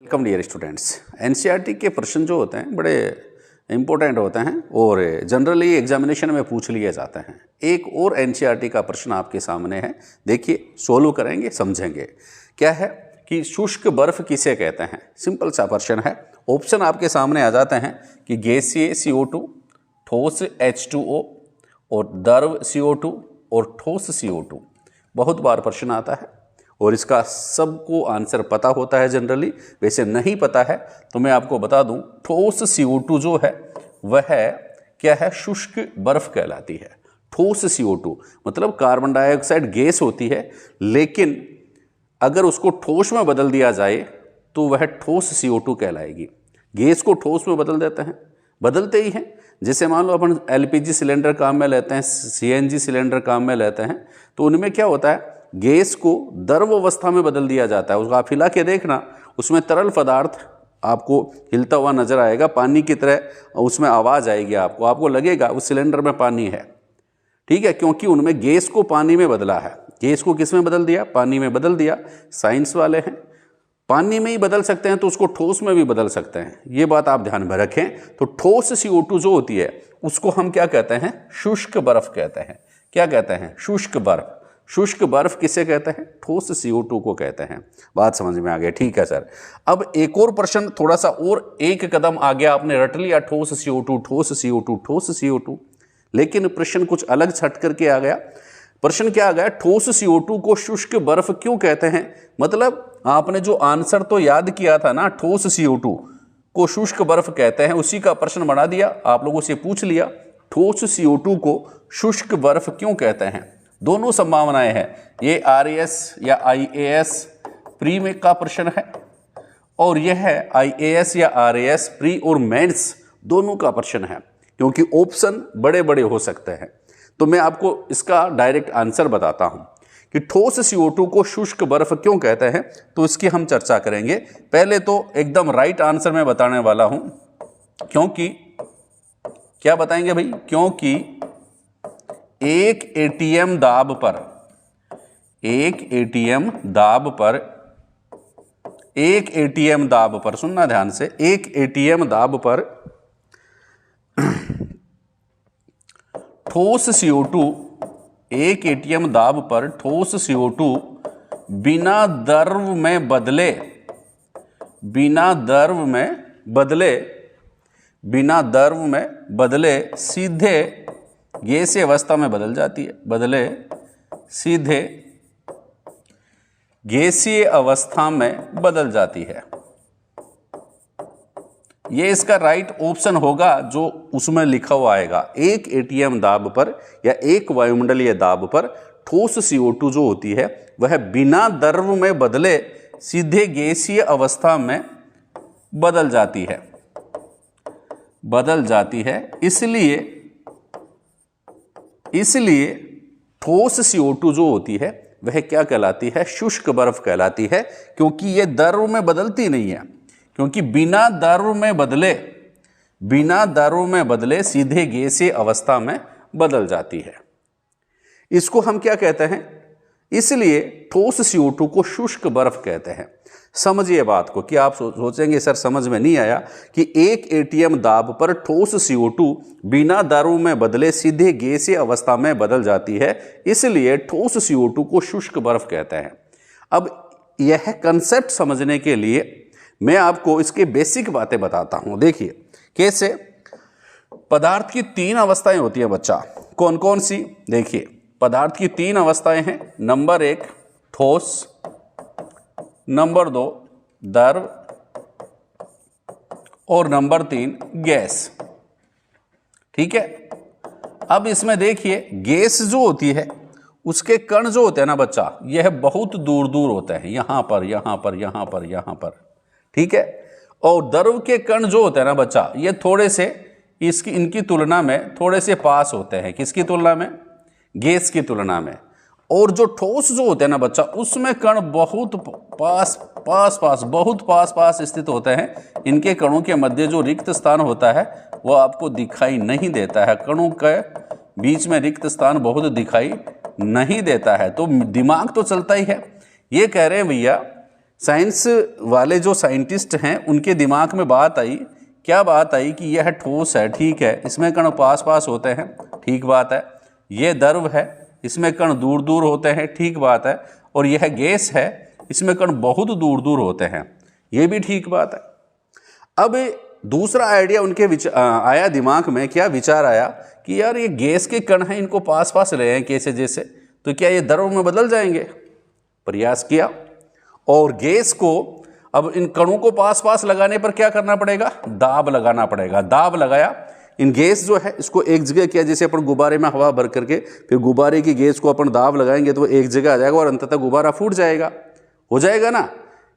Welcome dear students. NCERT के प्रश्न जो होते हैं बड़े इंपॉर्टेंट होते हैं और जनरली एग्जामिनेशन में पूछ लिए जाते हैं। एक और एनसीईआरटी का प्रश्न आपके सामने है, देखिए सोल्व करेंगे, समझेंगे। क्या है कि शुष्क बर्फ किसे कहते हैं। सिंपल सा प्रश्न है। ऑप्शन आपके सामने आ जाते हैं कि गैसीय CO2, ठोस H2O और द्रव CO2 और ठोस CO2। बहुत बार प्रश्न आता है और इसका सबको आंसर पता होता है जनरली। वैसे नहीं पता है तो मैं आपको बता दूं, ठोस CO2 जो है वह क्या है, शुष्क बर्फ कहलाती है। ठोस CO2 मतलब कार्बन डाइऑक्साइड गैस होती है, लेकिन अगर उसको ठोस में बदल दिया जाए तो वह ठोस CO2 कहलाएगी। गैस को ठोस में बदल देते हैं, बदलते ही हैं। जैसे मान लो अपन LPG सिलेंडर काम में लेते हैं, CNG सिलेंडर काम में लेते हैं, तो उनमें क्या होता है, गैस को द्रव अवस्था में बदल दिया जाता है। उसको आप हिला के देखना, उसमें तरल पदार्थ आपको हिलता हुआ नजर आएगा, पानी की तरह उसमें आवाज़ आएगी। आपको लगेगा उस सिलेंडर में पानी है, ठीक है, क्योंकि उनमें गैस को पानी में बदला है। गैस को किस में बदल दिया, पानी में बदल दिया। साइंस वाले हैं, पानी में ही बदल सकते हैं तो उसको ठोस में भी बदल सकते हैं, ये बात आप ध्यान में रखें। तो ठोस CO2 जो होती है उसको हम क्या कहते हैं, शुष्क बर्फ कहते हैं। क्या कहते हैं, शुष्क बर्फ। शुष्क बर्फ किसे कहते हैं, ठोस CO2 को कहते हैं। बात समझ में आ गई, ठीक है सर। अब एक और प्रश्न, थोड़ा सा और एक कदम आगे आपने रट लिया, ठोस CO2 ठोस CO2 ठोस CO2, लेकिन प्रश्न कुछ अलग छट करके आ गया। प्रश्न क्या आ गया, ठोस CO2 को शुष्क बर्फ क्यों कहते हैं। मतलब आपने जो आंसर तो याद किया था ना, ठोस CO2 को शुष्क बर्फ कहते हैं, उसी का प्रश्न बना दिया। आप लोगों से पूछ लिया ठोस CO2 को शुष्क बर्फ क्यों कहते हैं। दोनों संभावनाएं हैं, ये RAS या IAS प्री में का प्रश्न है, और यह है IAS या RAS प्री और मेंस दोनों का प्रश्न है, क्योंकि ऑप्शन बड़े बड़े हो सकते हैं। तो मैं आपको इसका डायरेक्ट आंसर बताता हूं कि ठोस CO2 को शुष्क बर्फ क्यों कहते हैं, तो इसकी हम चर्चा करेंगे। पहले तो एकदम राइट आंसर मैं बताने वाला हूं, क्योंकि क्या बताएंगे भाई, क्योंकि एक ATM दाब पर सुनना ध्यान से, एक ATM दाब पर ठोस CO2, एक ATM दाब पर ठोस CO2 बिना द्रव में बदले सीधे गैसीय अवस्था में बदल जाती है। सीधे गैसीय अवस्था में बदल जाती है। ये इसका राइट ऑप्शन होगा जो उसमें लिखा हुआ आएगा। एक ATM दाब पर या एक वायुमंडलीय दाब पर ठोस CO2 जो होती है वह बिना द्रव में बदले सीधे गैसीय अवस्था में बदल जाती है। इसलिए ठोस CO2 जो होती है वह क्या कहलाती है, शुष्क बर्फ कहलाती है, क्योंकि यह द्रव में बदलती नहीं है। क्योंकि बिना द्रव में बदले सीधे गैसीय अवस्था में बदल जाती है। इसको हम क्या कहते हैं, इसलिए ठोस CO2 को शुष्क बर्फ कहते हैं। समझिए बात को, कि आप सोचेंगे सर समझ में नहीं आया कि एक ATM दाब पर ठोस CO2 बिना द्रव में बदले सीधे गैसीय अवस्था में बदल जाती है, इसलिए ठोस CO2 को शुष्क बर्फ कहते हैं। अब यह कंसेप्ट समझने के लिए मैं आपको इसके बेसिक बातें बताता हूं। देखिए कैसे, पदार्थ की 3 अवस्थाएं होती है बच्चा। कौन कौन सी, देखिए पदार्थ की 3 अवस्थाएं हैं। नंबर 1 ठोस, नंबर 2 द्रव और नंबर 3 गैस, ठीक है। अब इसमें देखिए गैस जो होती है उसके कण जो होते हैं ना बच्चा, यह बहुत दूर दूर होते हैं, यहां पर, ठीक है। और द्रव के कण जो होते हैं ना बच्चा, ये थोड़े से इनकी तुलना में थोड़े से पास होते हैं। किसकी तुलना में, गैस की तुलना में। और जो ठोस जो होते हैं ना बच्चा, उसमें कण बहुत पास स्थित होते हैं। इनके कणों के मध्य जो रिक्त स्थान होता है वो आपको दिखाई नहीं देता है। कणों के बीच में रिक्त स्थान बहुत दिखाई नहीं देता है। तो दिमाग तो चलता ही है। ये कह रहे हैं भैया साइंस वाले जो साइंटिस्ट हैं उनके दिमाग में बात आई, क्या बात आई कि यह ठोस है, ठीक है, इसमें कण पास पास होते हैं, ठीक बात है। यह द्रव है, इसमें कण दूर दूर होते हैं, ठीक बात है। और यह गैस है, इसमें कण बहुत दूर दूर होते हैं, यह भी ठीक बात है। अब दूसरा आइडिया उनके आया दिमाग में, क्या विचार आया कि यार ये गैस के कण हैं, इनको पास पास रहे हैं कैसे जैसे, तो क्या ये द्रव में बदल जाएंगे? प्रयास किया और गैस को, अब इन कणों को पास पास लगाने पर क्या करना पड़ेगा? दाब लगाना पड़ेगा। दाब लगाया, इन गैस जो है इसको एक जगह किया, जैसे अपन गुब्बारे में हवा भर करके फिर गुब्बारे की गैस को अपन दाब लगाएंगे तो वो एक जगह आ जाएगा और अंततः गुब्बारा फूट जाएगा, हो जाएगा ना।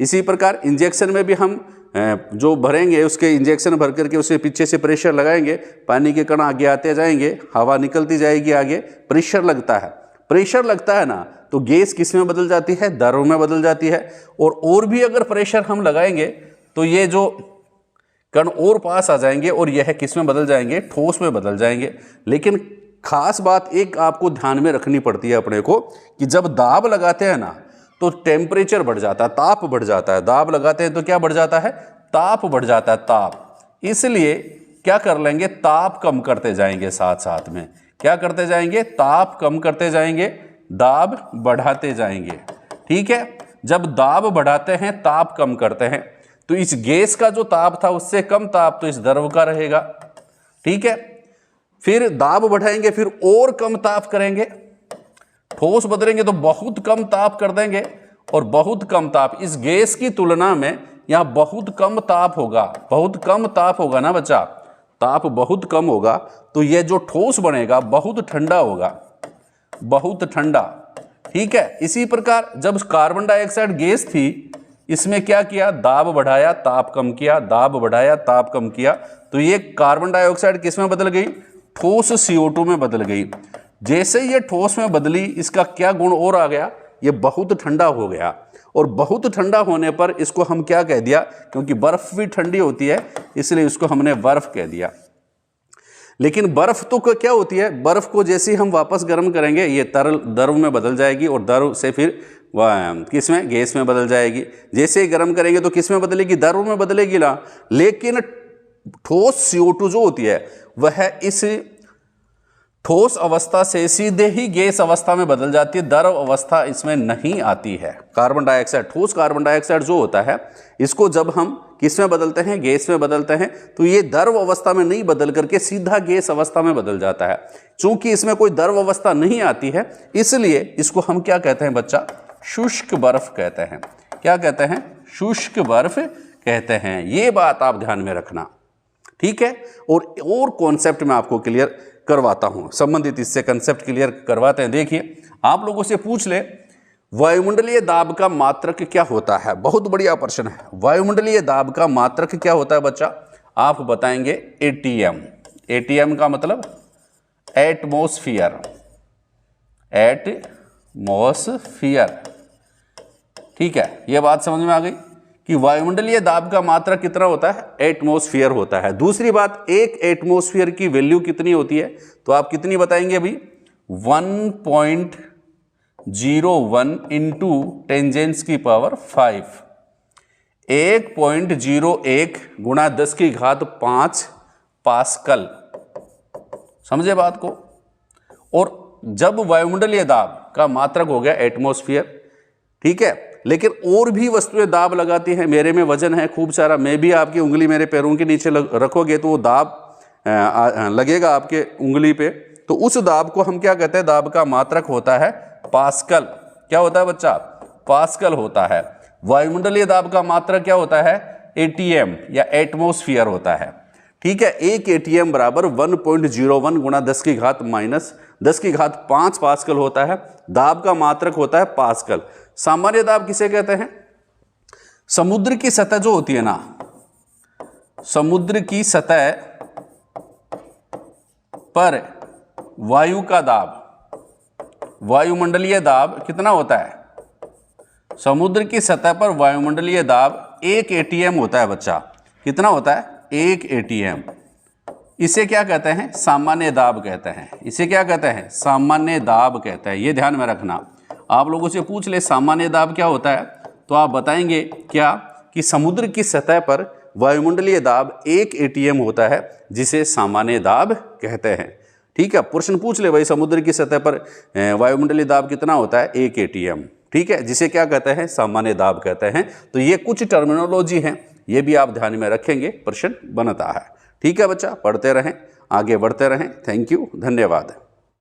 इसी प्रकार इंजेक्शन में भी हम जो भरेंगे उसके इंजेक्शन भर करके उसे पीछे से प्रेशर लगाएंगे, पानी के कण आगे आते जाएंगे, हवा निकलती जाएगी आगे, प्रेशर लगता है। प्रेशर लगता है ना तो गैस किस में बदल जाती है? द्रव में बदल जाती है। और भी अगर प्रेशर हम लगाएंगे तो ये जो कण और पास आ जाएंगे और यह किस में बदल जाएंगे? ठोस में बदल जाएंगे। लेकिन खास बात एक आपको ध्यान में रखनी पड़ती है अपने को कि जब दाब लगाते हैं ना तो टेम्परेचर बढ़ जाता है, ताप बढ़ जाता है। दाब लगाते हैं तो क्या बढ़ जाता है? ताप बढ़ जाता है, ताप। इसलिए क्या कर लेंगे? ताप कम करते जाएंगे, साथ साथ में क्या करते जाएंगे? ताप कम करते जाएंगे, दाब बढ़ाते जाएंगे, ठीक है। जब दाब बढ़ाते हैं, ताप कम करते हैं, तो इस गैस का जो ताप था उससे कम ताप तो इस द्रव का रहेगा, ठीक है। फिर दाब बढ़ाएंगे, फिर और कम ताप करेंगे, ठोस बदलेंगे तो बहुत कम ताप कर देंगे, और बहुत कम ताप इस गैस की तुलना में यहां बहुत कम ताप होगा। बहुत कम ताप होगा ना बच्चा, ताप बहुत कम होगा तो यह जो ठोस बनेगा बहुत ठंडा होगा, बहुत ठंडा, ठीक है। इसी प्रकार जब कार्बन डाइऑक्साइड गैस थी, इसमें क्या किया? दाब बढ़ाया, ताप कम किया, दाब बढ़ाया, ताप कम किया, तो ये कार्बन डाइऑक्साइड किस में बदल गई? ठोस CO2 में बदल गई। जैसे ये ठोस में बदली, इसका क्या गुण और आ गया? ये बहुत ठंडा हो गया। और बहुत ठंडा होने पर इसको हम क्या कह दिया? क्योंकि बर्फ भी ठंडी होती है इसलिए इसको हमने बर्फ कह दिया। लेकिन बर्फ तो क्या होती है? बर्फ को जैसे हम वापस गर्म करेंगे ये तरल द्रव में बदल जाएगी और द्रव से फिर किस में? गैस में बदल जाएगी। जैसे ही गर्म करेंगे तो किस में बदलेगी? द्रव में बदलेगी ना। लेकिन ठोस CO2 जो होती है वह इस ठोस अवस्था से सीधे ही गैस अवस्था में बदल जाती है, द्रव अवस्था इसमें नहीं आती है। कार्बन डाइऑक्साइड, ठोस कार्बन डाइऑक्साइड जो होता है, इसको जब हम किस में बदलते हैं? गैस में बदलते हैं, तो ये द्रव अवस्था में नहीं बदल करके सीधा गैस अवस्था में बदल जाता है। चूंकि इसमें कोई द्रव अवस्था नहीं आती है, इसलिए इसको हम क्या कहते हैं बच्चा? शुष्क बर्फ कहते हैं। क्या कहते हैं? शुष्क बर्फ कहते हैं। ये बात आप ध्यान में रखना, ठीक है। और कॉन्सेप्ट में आपको क्लियर करवाता हूं, संबंधित इससे कंसेप्ट क्लियर करवाते हैं। देखिए, आप लोगों से पूछ ले वायुमंडलीय दाब का मात्रक क्या होता है? बहुत बढ़िया प्रश्न है। वायुमंडलीय दाब का मात्रक क्या होता है बच्चा? आप बताएंगे ATM। ATM का मतलब एटमॉस्फियर, एटमॉस्फियर, ठीक है। यह बात समझ में आ गई कि वायुमंडलीय दाब का मात्रक कितना होता है? एटमॉस्फियर होता है। दूसरी बात, एक एटमॉस्फियर की वैल्यू कितनी होती है? तो आप कितनी बताएंगे अभी? 1.01 इंटू 10⁵ 1.01 गुणा 10⁵5 पास्कल। समझे बात को? और जब वायुमंडलीय दाब का मात्रक हो गया एटमॉस्फियर, ठीक है। लेकिन और भी वस्तुएं दाब लगाती हैं। मेरे में वजन है खूब सारा, मैं भी आपकी उंगली मेरे पैरों के नीचे रखोगे तो वो दाब लगेगा आपके उंगली पे, तो उस दाब को हम क्या कहते हैं? दाब का मात्रक होता है पास्कल। क्या होता है बच्चा? पास्कल होता है। वायुमंडलीय दाब का मात्रक क्या होता है? ATM या एटमॉस्फियर होता है, ठीक है। एक ATM बराबर 1.01 गुणा 10⁵5 पास्कल होता है। दाब का मात्रक होता है पास्कल। सामान्य दाब किसे कहते हैं? समुद्र की सतह जो होती है ना, समुद्र की सतह पर वायु का दाब, वायुमंडलीय दाब कितना होता है? समुद्र की सतह पर वायुमंडलीय दाब 1 ATM होता है बच्चा। कितना होता है? 1 ATM। इसे क्या कहते हैं? सामान्य दाब कहते हैं। इसे क्या कहते हैं? सामान्य दाब कहते हैं। ये ध्यान में रखना। आप लोगों से पूछ ले सामान्य दाब क्या होता है, तो आप बताएंगे क्या कि समुद्र की सतह पर वायुमंडलीय दाब 1 ATM होता है, जिसे सामान्य दाब कहते हैं। ठीक है, प्रश्न पूछ ले भाई समुद्र की सतह पर वायुमंडलीय दाब कितना होता है, 1 ATM। ठीक है, जिसे क्या कहते हैं, सामान्य दाब कहते हैं। तो ये कुछ टर्मिनोलॉजी हैं, ये भी आप ध्यान में रखेंगे, प्रश्न बनता है। ठीक है बच्चा, पढ़ते रहें, आगे बढ़ते रहें। थैंक यू, धन्यवाद।